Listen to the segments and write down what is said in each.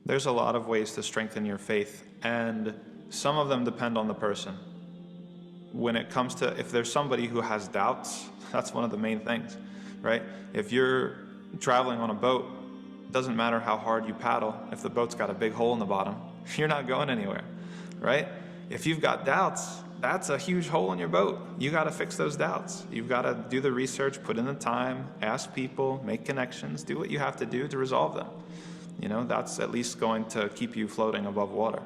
There's a lot of ways to strengthen your faith, and some of them depend on the person. When it comes to, if there's somebody who has doubts, that's one of the main things, right? If you're traveling on a boat, it doesn't matter how hard you paddle. If the boat's got a big hole in the bottom, you're not going anywhere, right? If you've got doubts, that's a huge hole in your boat. You got to fix those doubts. You've got to do the research, put in the time, ask people, make connections, do what you have to do to resolve them. You know, that's at least going to keep you floating above water.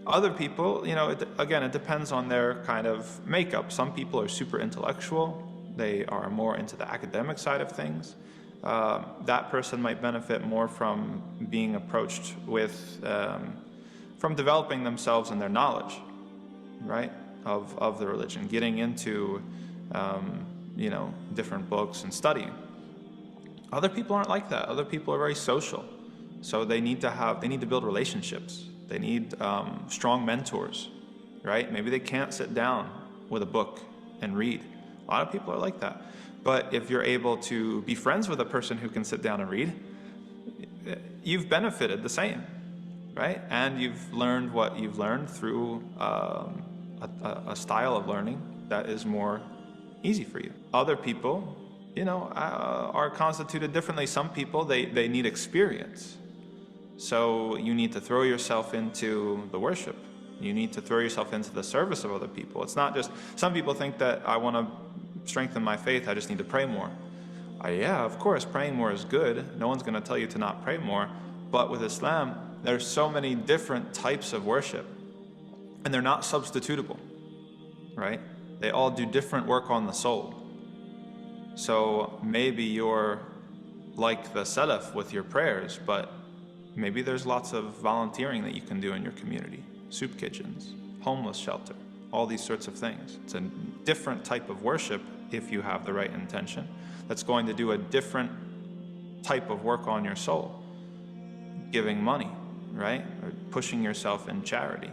Other people, you know, again, it depends on their kind of makeup. Some people are super intellectual. They are more into the academic side of things. That person might benefit more from being approached with, from developing themselves and their knowledge, right, of the religion, getting into, you know, different books and studying. Other people aren't like that. Other people are very social. So they need to build relationships. They need strong mentors, right? Maybe they can't sit down with a book and read. A lot of people are like that. But if you're able to be friends with a person who can sit down and read, you've benefited the same, right? And you've learned what you've learned through a style of learning that is more easy for you. Other people, you know, are constituted differently. Some people, they need experience. So you need to throw yourself into the worship. You need to throw yourself into the service of other people. It's not just, some people think that I want to strengthen my faith, I just need to pray more. Yeah, of course, praying more is good. No one's going to tell you to not pray more. But with Islam, there's so many different types of worship, and they're not substitutable, right? They all do different work on the soul. So maybe you're like the Salaf with your prayers, but maybe there's lots of volunteering that you can do in your community. Soup kitchens, homeless shelter, all these sorts of things. It's a different type of worship if you have the right intention. That's going to do a different type of work on your soul. Giving money, right? Or pushing yourself in charity.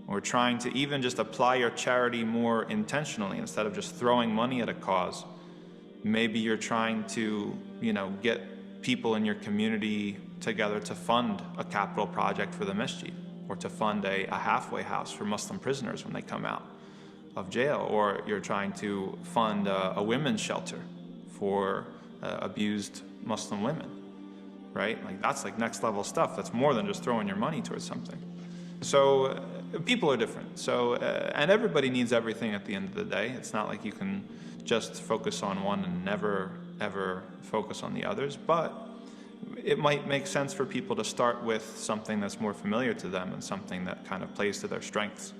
Or trying to even just apply your charity more intentionally instead of just throwing money at a cause. Maybe you're trying to, you know, get people in your community together to fund a capital project for the Masjid, or to fund a halfway house for Muslim prisoners when they come out of jail, or you're trying to fund a women's shelter for abused Muslim women, right? Like that's like next level stuff. That's more than just throwing your money towards something. So people are different. So and everybody needs everything at the end of the day. It's not like you can just focus on one and never ever focus on the others, but it might make sense for people to start with something that's more familiar to them and something that kind of plays to their strengths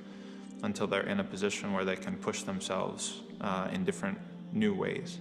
until they're in a position where they can push themselves in different new ways.